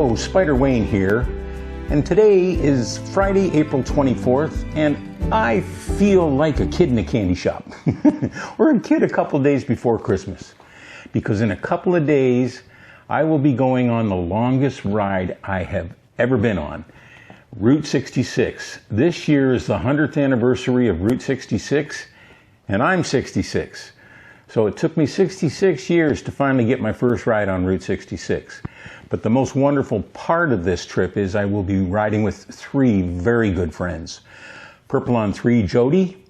Hello, Spyder Wayne here, and today is Friday, April 24th, and I feel like a kid in a candy shop, or a kid a couple days before Christmas, because in a couple of days I will be going on the longest ride I have ever been on, Route 66. This year is the 100th anniversary of Route 66, and I'm 66. So it took me 66 years to finally get my first ride on Route 66. But the most wonderful part of this trip is I will be riding with three very good friends. Purple on 3 Jody,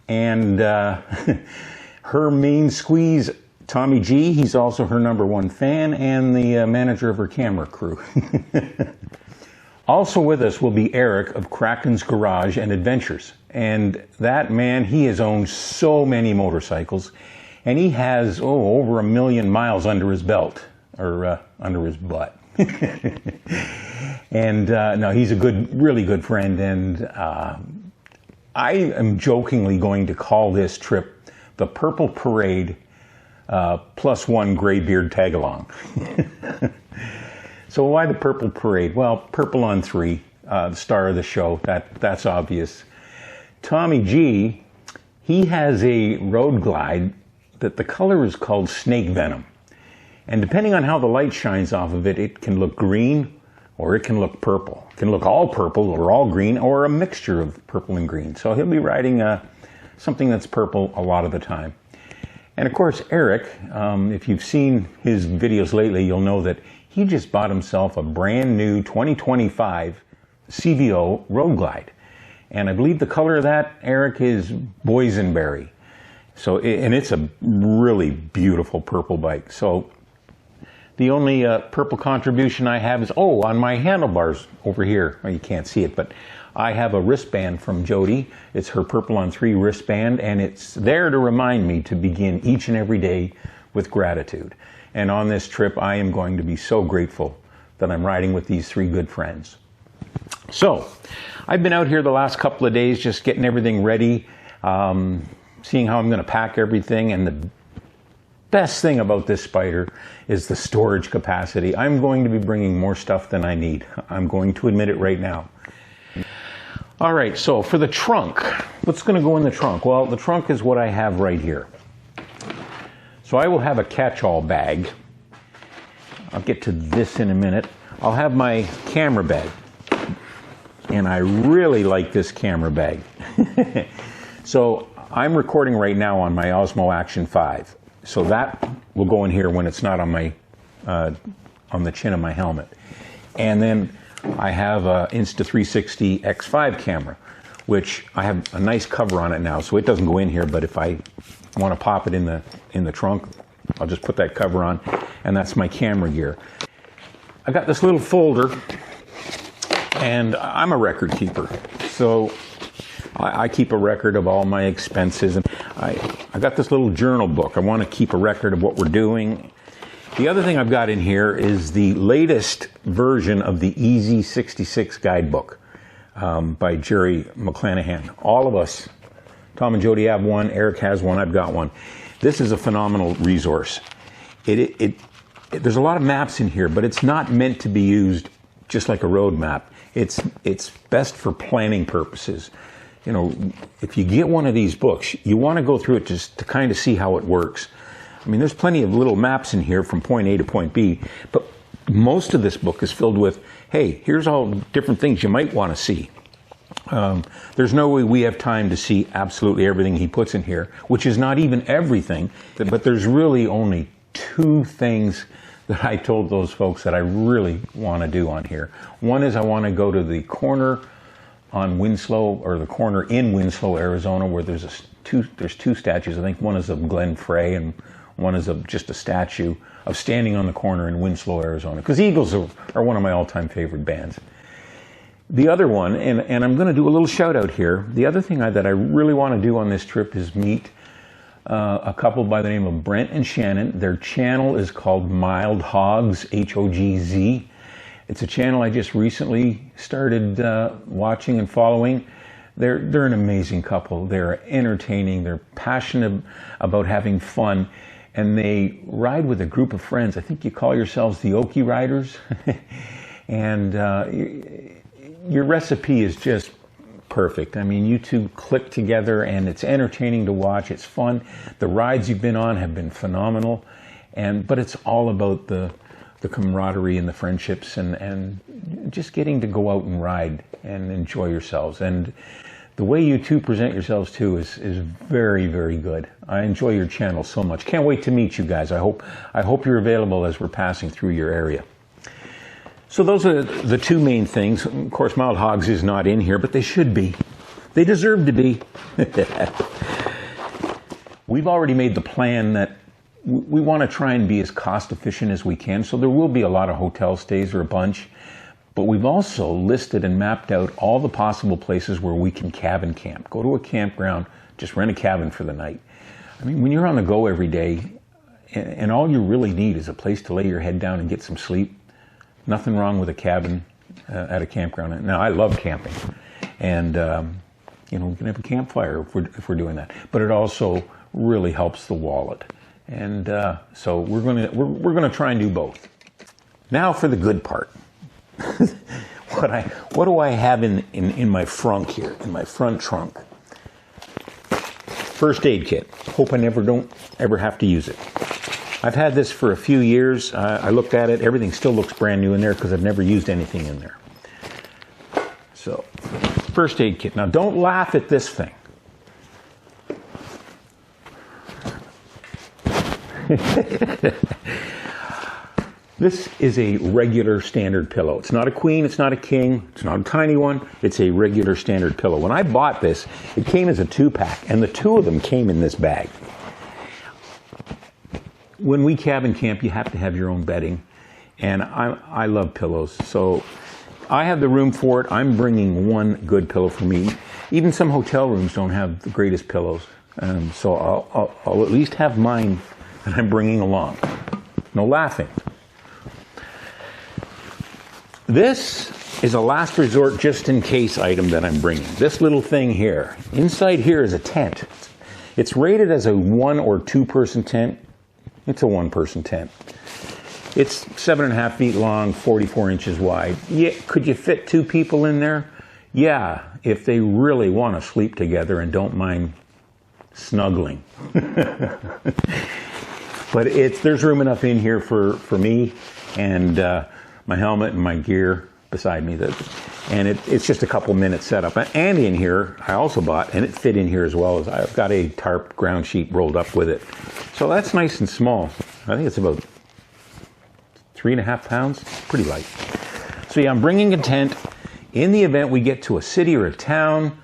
and her main squeeze Tommy G. He's also her #1 fan and the manager of her camera crew. Also with us will be Eric of Kraken's Garage and Adventures. And that man, he has owned so many motorcycles. And he has, over 1 million miles under his belt, or under his butt. And no, he's a really good friend. And I am jokingly going to call this trip the Purple Parade +1 Graybeard Tag-Along. So why the Purple Parade? Well, Purple on 3, the star of the show, that's obvious. Tommy G, he has a road glide that the color is called snake venom. And depending on how the light shines off of it, it can look green or it can look purple. It can look all purple or all green or a mixture of purple and green. So he'll be riding something that's purple a lot of the time. And of course, Eric, if you've seen his videos lately, you'll know that he just bought himself a brand new 2025 CVO Road Glide. And I believe the color of that, Eric, is boysenberry. So, and it's a really beautiful purple bike. So the only purple contribution I have is, on my handlebars over here. Well, you can't see it, but I have a wristband from Jody. It's her Purple on 3 wristband, and it's there to remind me to begin each and every day with gratitude. And on this trip, I am going to be so grateful that I'm riding with these three good friends. So, I've been out here the last couple of days just getting everything ready, seeing how I'm going to pack everything, and the best thing about this Spyder is the storage capacity. I'm going to be bringing more stuff than I need. I'm going to admit it right now. All right, so for the trunk, what's going to go in the trunk? Well, the trunk is what I have right here. So I will have a catch-all bag. I'll get to this in a minute. I'll have my camera bag. And I really like this camera bag. So I'm recording right now on my Osmo Action 5. So that will go in here when it's not on my on the chin of my helmet. And then I have a Insta360 X5 camera, which I have a nice cover on it now, so it doesn't go in here, but if I want to pop it in the trunk, I'll just put that cover on, and that's my camera gear. I got this little folder, and I'm a record keeper, so I keep a record of all my expenses, and I got this little journal book. I want to keep a record of what we're doing. The other thing I've got in here is the latest version of the Easy 66 guidebook by Jerry McClanahan. All of us, Tom and Jody have one, Eric has one, I've got one. This is a phenomenal resource. There's a lot of maps in here, but it's not meant to be used just like a road map. It's best for planning purposes. You know, if you get one of these books, you want to go through it just to kind of see how it works. I mean, there's plenty of little maps in here from point A to point B, but most of this book is filled with, hey, here's all different things you might want to see. There's no way we have time to see absolutely everything he puts in here, which is not even everything, but there's really only 2 things that I told those folks that I really want to do on here. One is I want to go to the corner on Winslow, or the corner in Winslow, Arizona, where there's two statues. I think one is of Glenn Frey and one is of just a statue of standing on the corner in Winslow, Arizona. Because Eagles are one of my all-time favorite bands. The other one, and I'm going to do a little shout out here, the other thing that I really want to do on this trip is meet a couple by the name of Brent and Shannon. Their channel is called Mild Hogs, Hogz. It's a channel I just recently started watching and following. They're an amazing couple. They're entertaining. They're passionate about having fun. And they ride with a group of friends. I think you call yourselves the Okie Riders. And your recipe is just perfect. I mean, you two click together and it's entertaining to watch. It's fun. The rides you've been on have been phenomenal. But it's all about the camaraderie and the friendships and just getting to go out and ride and enjoy yourselves. And the way you two present yourselves too is very, very good. I enjoy your channel so much. Can't wait to meet you guys. I hope you're available as we're passing through your area. So those are the two main things. Of course, Mild Hogs is not in here, but they should be. They deserve to be. We've already made the plan that we want to try and be as cost efficient as we can. So there will be a lot of hotel stays or a bunch. But we've also listed and mapped out all the possible places where we can cabin camp. Go to a campground, just rent a cabin for the night. I mean, when you're on the go every day, and all you really need is a place to lay your head down and get some sleep, nothing wrong with a cabin at a campground. Now, I love camping, and we can have a campfire if we're doing that. But it also really helps the wallet, and so we're gonna try and do both. Now for the good part. What do I have in my frunk here, in my front trunk? First aid kit. Hope I don't ever have to use it. I've had this for a few years. I looked at it. Everything still looks brand new in there because I've never used anything in there. So, first aid kit. Now, don't laugh at this thing. This is a regular standard pillow. It's not a queen, it's not a king, it's not a tiny one, it's a regular standard pillow. When I bought this, it came as a 2-pack, and the two of them came in this bag. When we cabin camp, you have to have your own bedding, and I love pillows, so I have the room for it. I'm bringing one good pillow for me. Even some hotel rooms don't have the greatest pillows, so I'll at least have mine that I'm bringing along. No laughing. This is a last resort just in case item that I'm bringing. This little thing here. Inside here is a tent. It's rated as a 1 or 2 person tent. It's a 1 person tent. It's 7.5 feet long, 44 inches wide. Yeah, could you fit 2 people in there? Yeah, if they really want to sleep together and don't mind snuggling. But there's room enough in here for me and my helmet and my gear beside me. And it's just a couple minutes setup. And in here, I also bought, and it fit in here as well, as I've got a tarp ground sheet rolled up with it. So that's nice and small. I think it's about 3.5 pounds, pretty light. So yeah, I'm bringing a tent in the event we get to a city or a town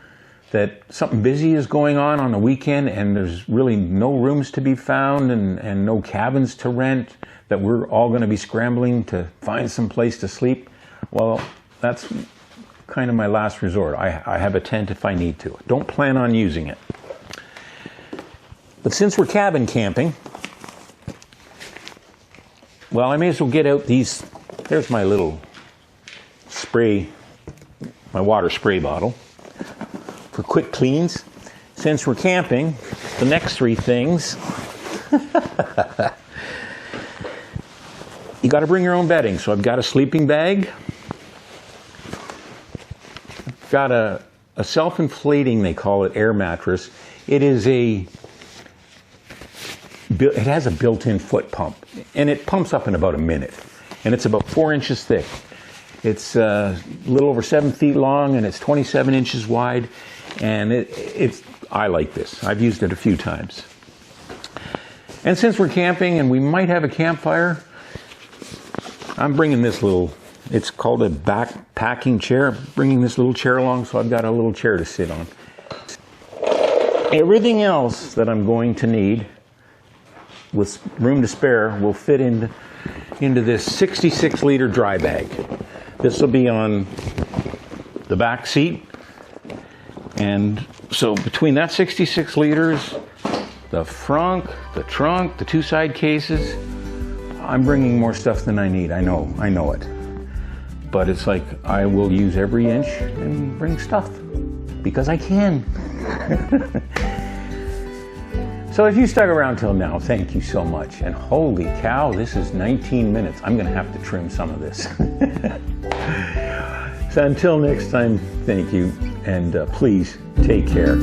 that something busy is going on a weekend and there's really no rooms to be found and no cabins to rent, that we're all going to be scrambling to find some place to sleep. Well, that's kind of my last resort. I have a tent if I need to. Don't plan on using it. But since we're cabin camping, well, I may as well get out these. There's my little spray, my water spray bottle for quick cleans. Since we're camping, the next 3 things. You got to bring your own bedding. So I've got a sleeping bag. I've got a self-inflating, they call it, air mattress. It has a built-in foot pump, and it pumps up in about a minute. And it's about 4 inches thick. It's a little over 7 feet long, and it's 27 inches wide. And I like this. I've used it a few times. And since we're camping and we might have a campfire, I'm bringing this little, it's called a backpacking chair. I'm bringing this little chair along, so I've got a little chair to sit on. Everything else that I'm going to need with room to spare will fit into this 66-liter dry bag. This will be on the back seat. And so between that 66 liters, the frunk, the trunk, the 2 side cases, I'm bringing more stuff than I need. I know it. But it's like I will use every inch and bring stuff because I can. So if you stuck around till now, thank you so much. And holy cow, this is 19 minutes. I'm going to have to trim some of this. So until next time, thank you, and please take care.